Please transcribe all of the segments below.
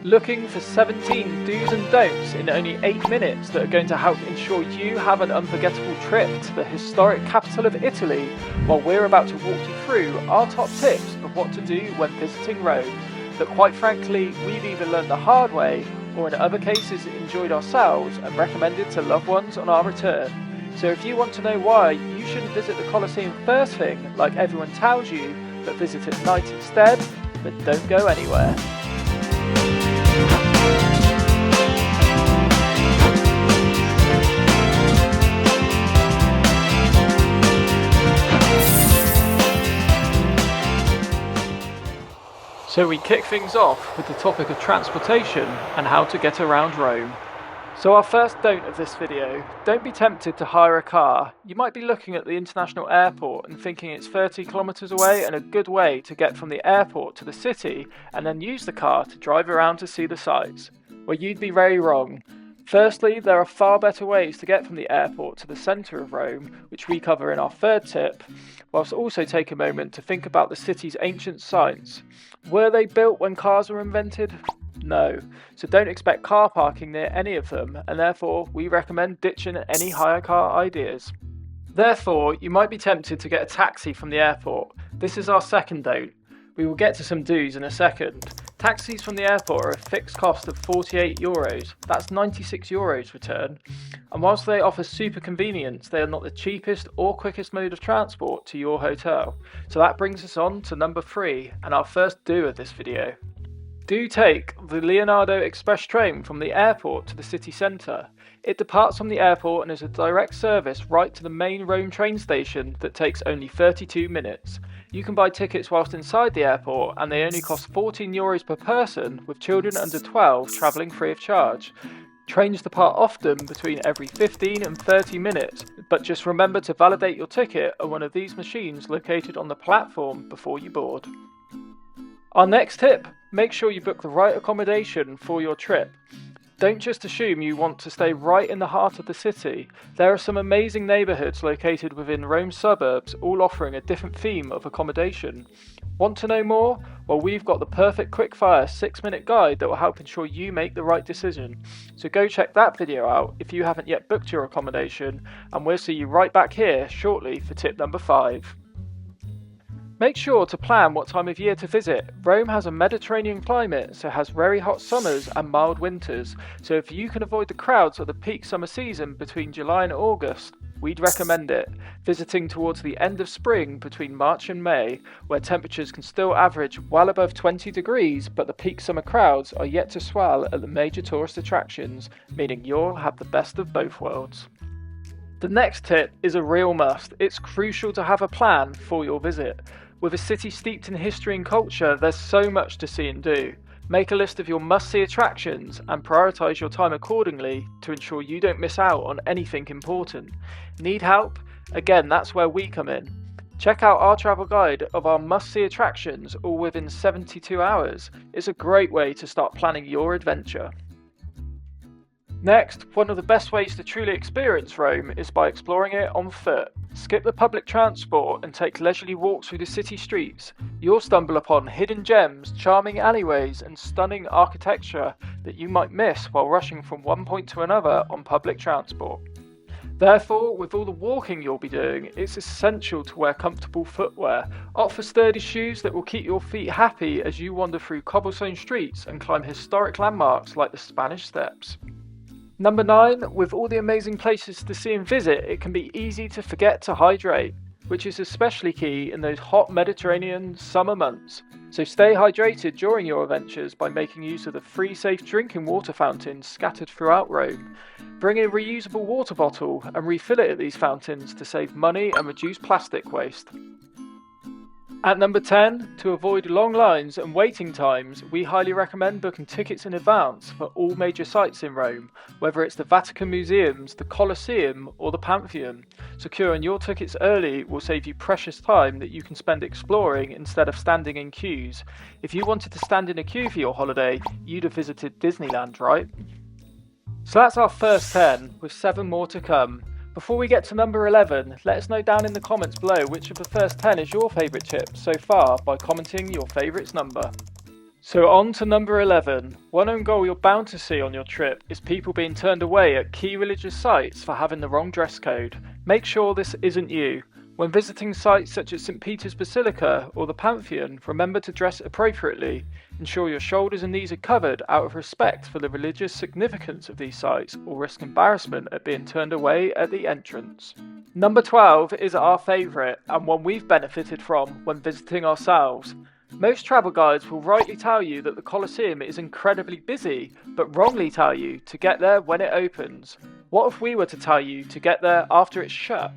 Looking for 17 do's and don'ts in only 8 minutes that are going to help ensure you have an unforgettable trip to the historic capital of Italy, while we're about to walk you through our top tips of what to do when visiting Rome, that quite frankly we've either learned the hard way or in other cases enjoyed ourselves and recommended to loved ones on our return. So if you want to know why you shouldn't visit the Colosseum first thing like everyone tells you, but visit at night instead, then don't go anywhere. So we kick things off with the topic of transportation and how to get around Rome. So our first don't of this video, don't be tempted to hire a car. You might be looking at the international airport and thinking it's 30 kilometers away and a good way to get from the airport to the city and then use the car to drive around to see the sights. Well, you'd be very wrong. Firstly, there are far better ways to get from the airport to the centre of Rome, which we cover in our third tip, whilst also take a moment to think about the city's ancient sites. Were they built when cars were invented? No, so don't expect car parking near any of them, and therefore we recommend ditching any hire car ideas. Therefore, you might be tempted to get a taxi from the airport. This is our second don't. We will get to some do's in a second. Taxis from the airport are a fixed cost of €48, that's €96 return, and whilst they offer super convenience, they are not the cheapest or quickest mode of transport to your hotel. So that brings us on to number 3, and our first do of this video. Do take the Leonardo Express train from the airport to the city centre. It departs from the airport and is a direct service right to the main Rome train station that takes only 32 minutes. You can buy tickets whilst inside the airport and they only cost €14 per person, with children under 12 travelling free of charge. Trains depart often between every 15 and 30 minutes, but just remember to validate your ticket at one of these machines located on the platform before you board. Our next tip, make sure you book the right accommodation for your trip. Don't just assume you want to stay right in the heart of the city. There are some amazing neighbourhoods located within Rome's suburbs, all offering a different theme of accommodation. Want to know more? Well, we've got the perfect quickfire 6-minute guide that will help ensure you make the right decision. So go check that video out if you haven't yet booked your accommodation, and we'll see you right back here shortly for tip number 5. Make sure to plan what time of year to visit. Rome has a Mediterranean climate, so has very hot summers and mild winters. So if you can avoid the crowds of the peak summer season between July and August, we'd recommend it. Visiting towards the end of spring between March and May, where temperatures can still average well above 20 degrees, but the peak summer crowds are yet to swell at the major tourist attractions, meaning you'll have the best of both worlds. The next tip is a real must. It's crucial to have a plan for your visit. With a city steeped in history and culture, there's so much to see and do. Make a list of your must-see attractions and prioritise your time accordingly to ensure you don't miss out on anything important. Need help? Again, that's where we come in. Check out our travel guide of our must-see attractions all within 72 hours. It's a great way to start planning your adventure. Next, one of the best ways to truly experience Rome is by exploring it on foot. Skip the public transport and take leisurely walks through the city streets. You'll stumble upon hidden gems, charming alleyways, and stunning architecture that you might miss while rushing from one point to another on public transport. Therefore, with all the walking you'll be doing, it's essential to wear comfortable footwear. Opt for sturdy shoes that will keep your feet happy as you wander through cobblestone streets and climb historic landmarks like the Spanish Steps. Number 9, with all the amazing places to see and visit, it can be easy to forget to hydrate, which is especially key in those hot Mediterranean summer months. So stay hydrated during your adventures by making use of the free safe drinking water fountains scattered throughout Rome. Bring a reusable water bottle and refill it at these fountains to save money and reduce plastic waste. At number 10, to avoid long lines and waiting times, we highly recommend booking tickets in advance for all major sites in Rome, whether it's the Vatican Museums, the Colosseum, or the Pantheon. Securing your tickets early will save you precious time that you can spend exploring instead of standing in queues. If you wanted to stand in a queue for your holiday, you'd have visited Disneyland, right? So that's our first 10, with 7 more to come. Before we get to number 11, let us know down in the comments below which of the first 10 is your favourite tip so far by commenting your favourites number. So on to number 11. One own goal you're bound to see on your trip is people being turned away at key religious sites for having the wrong dress code. Make sure this isn't you. When visiting sites such as St. Peter's Basilica or the Pantheon, remember to dress appropriately. Ensure your shoulders and knees are covered out of respect for the religious significance of these sites, or risk embarrassment at being turned away at the entrance. Number 12 is our favourite, and one we've benefited from when visiting ourselves. Most travel guides will rightly tell you that the Colosseum is incredibly busy, but wrongly tell you to get there when it opens. What if we were to tell you to get there after it's shut?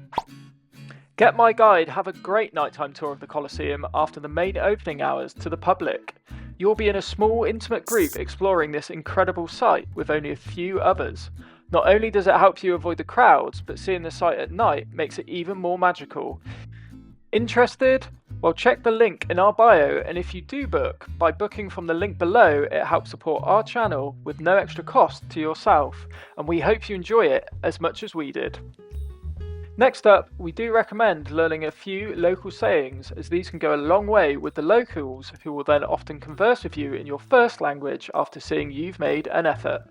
Get My Guide have a great nighttime tour of the Colosseum after the main opening hours to the public. You'll be in a small, intimate group exploring this incredible site with only a few others. Not only does it help you avoid the crowds, but seeing the site at night makes it even more magical. Interested? Well, check the link in our bio, and if you do book, by booking from the link below, it helps support our channel with no extra cost to yourself, and we hope you enjoy it as much as we did. Next up, we do recommend learning a few local sayings, as these can go a long way with the locals, who will then often converse with you in your first language after seeing you've made an effort.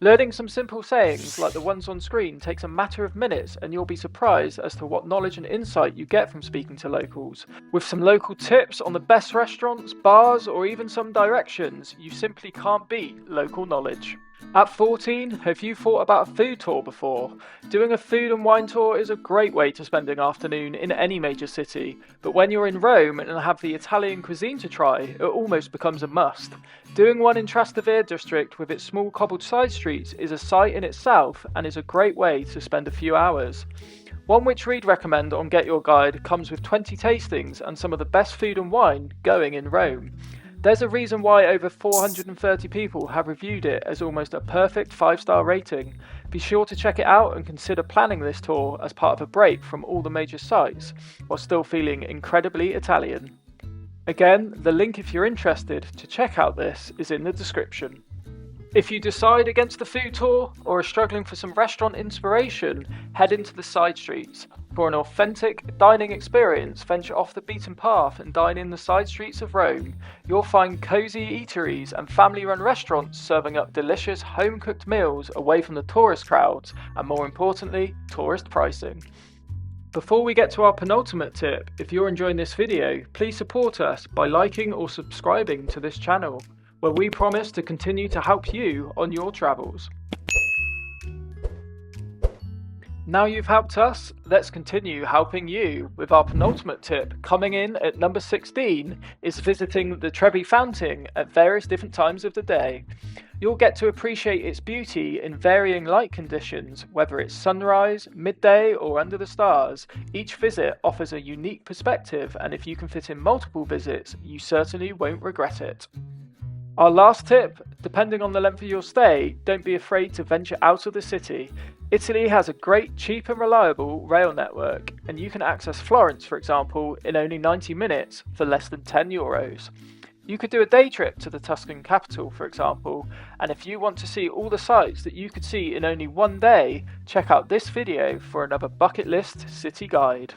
Learning some simple sayings like the ones on screen takes a matter of minutes, and you'll be surprised as to what knowledge and insight you get from speaking to locals. With some local tips on the best restaurants, bars, or even some directions, you simply can't beat local knowledge. At 14, have you thought about a food tour before? Doing a food and wine tour is a great way to spend an afternoon in any major city, but when you're in Rome and have the Italian cuisine to try, it almost becomes a must. Doing one in Trastevere district with its small cobbled side streets is a sight in itself and is a great way to spend a few hours. One which we'd recommend on Get Your Guide comes with 20 tastings and some of the best food and wine going in Rome. There's a reason why over 430 people have reviewed it as almost a perfect 5-star rating. Be sure to check it out and consider planning this tour as part of a break from all the major sites, while still feeling incredibly Italian. Again, the link if you're interested to check out this is in the description. If you decide against the food tour or are struggling for some restaurant inspiration, head into the side streets. For an authentic dining experience, venture off the beaten path and dine in the side streets of Rome. You'll find cosy eateries and family-run restaurants serving up delicious home-cooked meals away from the tourist crowds and, more importantly, tourist pricing. Before we get to our penultimate tip, if you're enjoying this video, please support us by liking or subscribing to this channel, where we promise to continue to help you on your travels. Now you've helped us, let's continue helping you with our penultimate tip. Coming in at number 16 is visiting the Trevi Fountain at various different times of the day. You'll get to appreciate its beauty in varying light conditions, whether it's sunrise, midday, or under the stars. Each visit offers a unique perspective, and if you can fit in multiple visits, you certainly won't regret it. Our last tip, depending on the length of your stay, don't be afraid to venture out of the city. Italy has a great, cheap and reliable rail network, and you can access Florence, for example, in only 90 minutes for less than €10. You could do a day trip to the Tuscan capital, for example, and if you want to see all the sights that you could see in only one day, check out this video for another bucket list city guide.